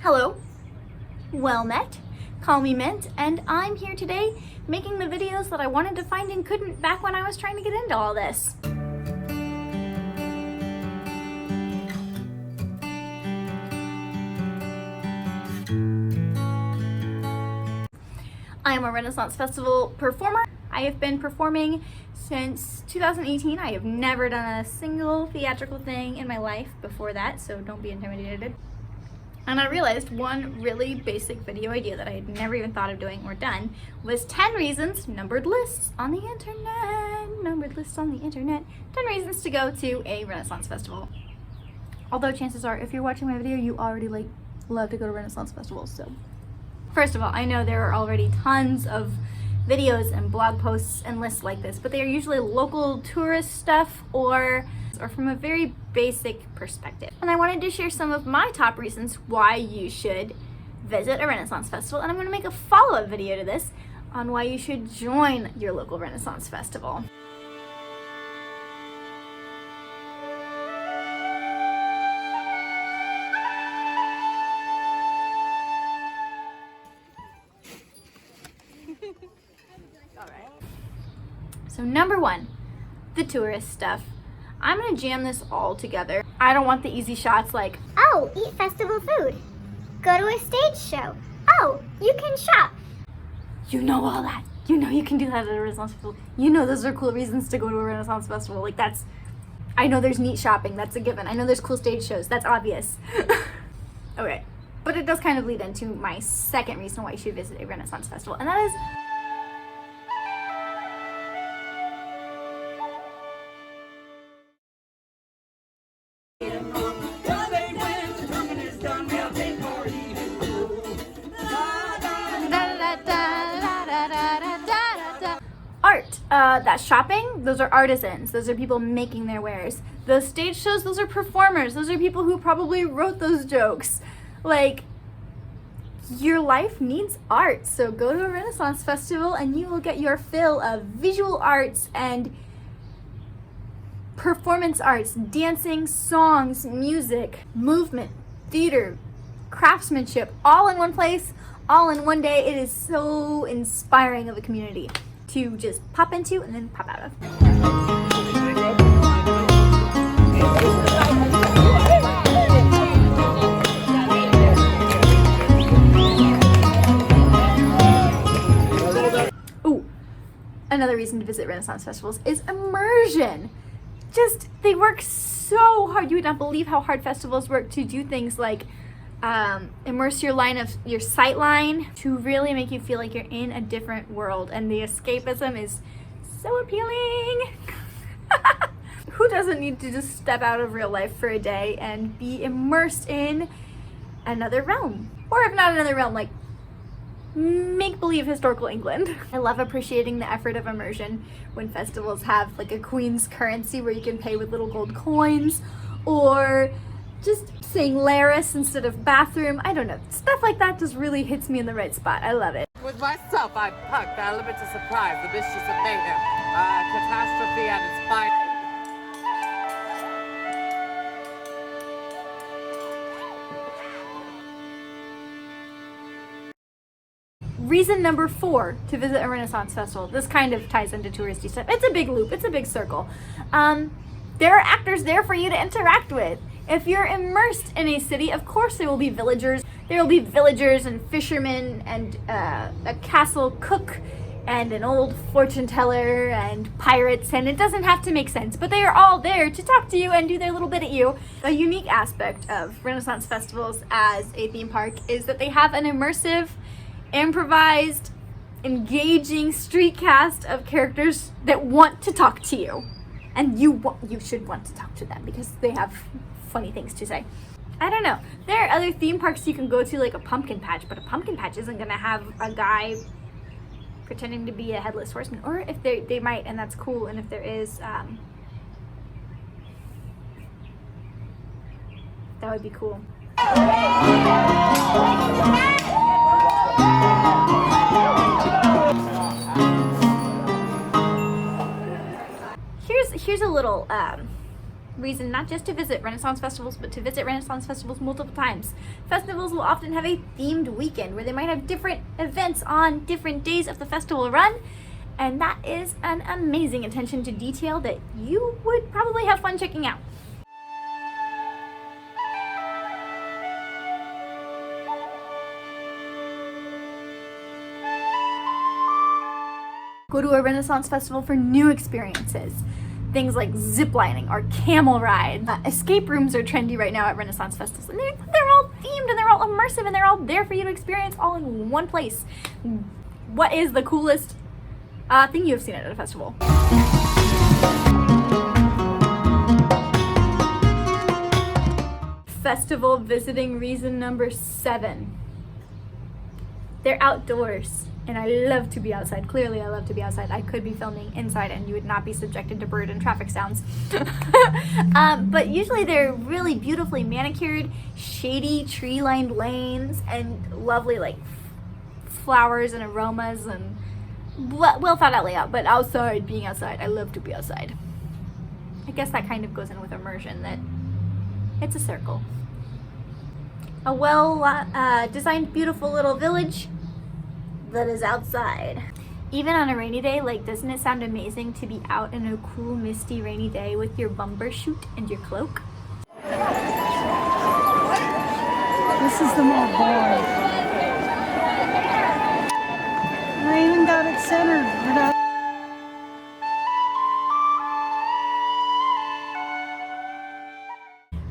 Hello, well met, call me Mint, and I'm here today making the videos that I wanted to find and couldn't back when I was trying to get into all this. I am a Renaissance Festival performer. I have been performing since 2018. I have never done a single theatrical thing in my life before that, so don't be intimidated. And I realized one really basic video idea that I had never even thought of doing or done was 10 reasons, numbered lists on the internet, 10 reasons to go to a Renaissance Festival. Although chances are, if you're watching my video, you already love to go to Renaissance festivals, so. First of all, I know there are already tons of videos and blog posts and lists like this, but they are usually local tourist stuff or from a very basic perspective. And I wanted to share some of my top reasons why you should visit a Renaissance festival, and I'm going to make a follow-up video to this on why you should join your local Renaissance festival. So number one, the tourist stuff. I'm gonna jam this all together. I don't want the easy shots like, oh, eat festival food. Go to a stage show. Oh, you can shop. You know all that. You know you can do that at a Renaissance festival. You know those are cool reasons to go to a Renaissance festival. Like that's, I know there's neat shopping, that's a given. I know there's cool stage shows, that's obvious. Okay, but it does kind of lead into my second reason why you should visit a Renaissance festival, and that is art. That's shopping. Those are artisans. Those are people making their wares. Those stage shows, those are performers. Those are people who probably wrote those jokes. Like, your life needs art. So go to a Renaissance festival and you will get your fill of visual arts and performance arts, dancing, songs, music, movement, theater, craftsmanship, all in one place, all in one day. It is so inspiring of a community to just pop into and then pop out of. Ooh, another reason to visit Renaissance festivals is Immersion. Just, they work so hard. You would not believe how hard festivals work to do things like immerse your sight line to really make you feel like you're in a different world, and the escapism is so appealing. Who doesn't need to just step out of real life for a day and be immersed in another realm? Or if not another realm, like make-believe historical England. I love appreciating the effort of immersion when festivals have like a queen's currency where you can pay with little gold coins, or just saying Laris instead of bathroom. I don't know. Stuff like that just really hits me in the right spot. I love it. With myself, I'm Puck, the element of surprise, the mistress of mayhem, catastrophe at its finest. Reason number 4 to visit a Renaissance festival. This kind of ties into touristy stuff. It's a big loop. It's a big circle. There are actors there for you to interact with. If you're immersed in a city, of course there will be villagers. There will be villagers and fishermen and a castle cook and an old fortune teller and pirates, and it doesn't have to make sense, but they are all there to talk to you and do their little bit at you. A unique aspect of Renaissance festivals as a theme park is that they have an immersive, improvised, engaging street cast of characters that want to talk to you. And you should want to talk to them because they have funny things to say. I don't know. There are other theme parks you can go to, like a pumpkin patch, but a pumpkin patch isn't gonna have a guy pretending to be a headless horseman. Or if they might, and that's cool. And if there is, that would be cool. Here's a little reason not just to visit Renaissance festivals, but to visit Renaissance festivals multiple times. Festivals will often have a themed weekend where they might have different events on different days of the festival run, and that is an amazing attention to detail that you would probably have fun checking out. Go to a Renaissance festival for new experiences. Things like ziplining or camel rides. Escape rooms are trendy right now at Renaissance festivals. And they're all themed and they're all immersive and they're all there for you to experience all in one place. What is the coolest thing you have seen at a festival? Festival visiting reason number 7. They're outdoors. And I love to be outside. Clearly, I love to be outside. I could be filming inside and you would not be subjected to bird and traffic sounds. But usually they're really beautifully manicured, shady, tree-lined lanes and lovely like flowers and aromas and well thought out layout. But outside, being outside, I love to be outside. I guess that kind of goes in with immersion, that it's a circle. A well designed, beautiful little village that is outside. Even on a rainy day, like, doesn't it sound amazing to be out in a cool, misty, rainy day with your bumper chute and your cloak? This is the more boring. I even got it centered.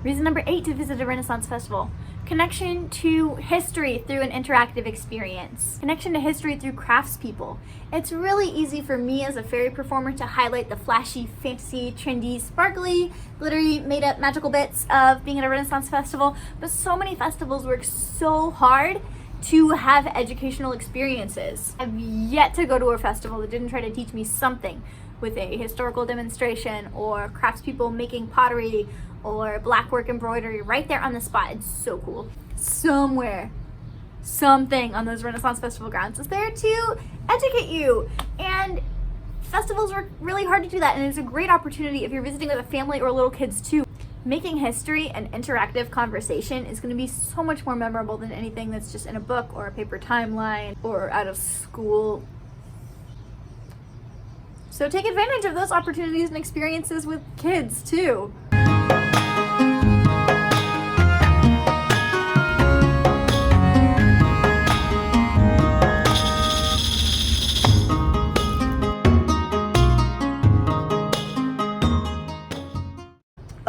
Reason number 8 to visit a Renaissance festival. Connection to history through an interactive experience. Connection to history through craftspeople. It's really easy for me as a fairy performer to highlight the flashy, fantasy, trendy, sparkly, glittery, made-up magical bits of being at a Renaissance festival, but so many festivals work so hard to have educational experiences. I've yet to go to a festival that didn't try to teach me something with a historical demonstration or craftspeople making pottery or blackwork embroidery right there on the spot. It's so cool. Somewhere, something on those Renaissance festival grounds is there to educate you. And festivals work really hard to do that, and it's a great opportunity if you're visiting with a family or little kids too. Making history an interactive conversation is going to be so much more memorable than anything that's just in a book or a paper timeline or out of school. So take advantage of those opportunities and experiences with kids too.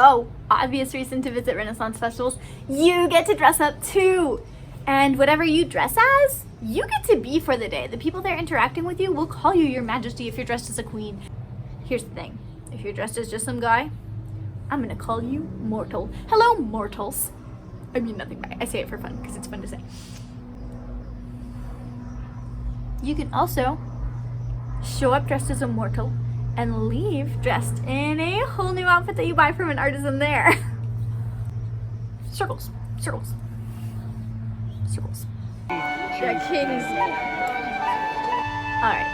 Oh, obvious reason to visit Renaissance festivals, you get to dress up too. And whatever you dress as, you get to be for the day. The people there interacting with you will call you Your Majesty if you're dressed as a queen. Here's the thing, if you're dressed as just some guy, I'm gonna call you mortal. Hello, mortals. I mean nothing by it. I say it for fun because it's fun to say. You can also show up dressed as a mortal and leave dressed in a whole new outfit that you buy from an artisan there. Circles, circles, circles. The kings. Alright,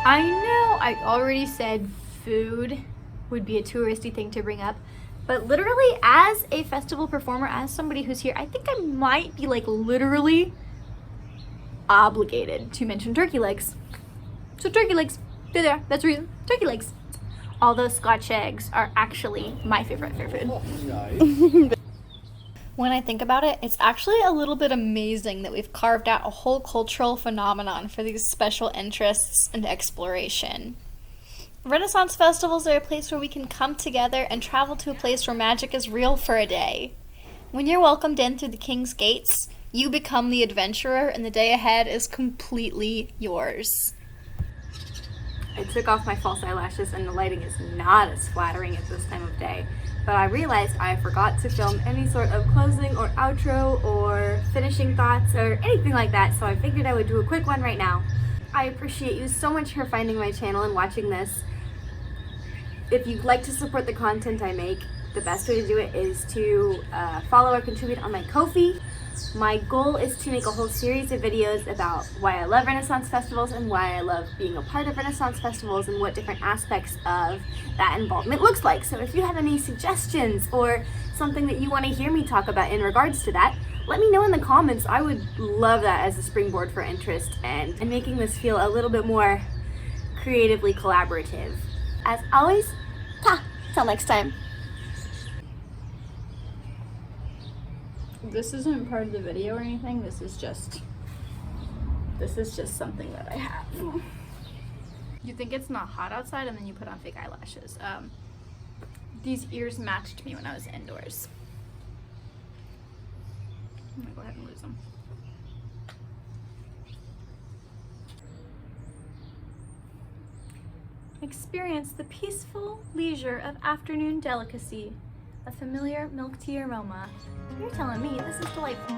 I know I already said food would be a touristy thing to bring up, but literally as a festival performer, as somebody who's here, I think I might be like literally obligated to mention turkey legs. So turkey legs, they're there, that's the reason. Turkey legs. Although Scotch eggs are actually my favorite food. When I think about it, it's actually a little bit amazing that we've carved out a whole cultural phenomenon for these special interests and exploration. Renaissance festivals are a place where we can come together and travel to a place where magic is real for a day. When you're welcomed in through the King's Gates, you become the adventurer and the day ahead is completely yours. I took off my false eyelashes and the lighting is not as flattering at this time of day, but I realized I forgot to film any sort of closing or outro or finishing thoughts or anything like that, so I figured I would do a quick one right now. I appreciate you so much for finding my channel and watching this. If you'd like to support the content I make, the best way to do it is to follow or contribute on my Ko-fi. My goal is to make a whole series of videos about why I love Renaissance festivals and why I love being a part of Renaissance festivals and what different aspects of that involvement looks like. So if you have any suggestions or something that you want to hear me talk about in regards to that, let me know in the comments. I would love that as a springboard for interest and making this feel a little bit more creatively collaborative. As always, till next time. This isn't part of the video or anything. This is just something that I have. You think it's not hot outside and then you put on fake eyelashes. These ears matched me when I was indoors. I'm gonna go ahead and lose them. Experience the peaceful leisure of afternoon delicacy. A familiar milk tea aroma. You're telling me this is delightful.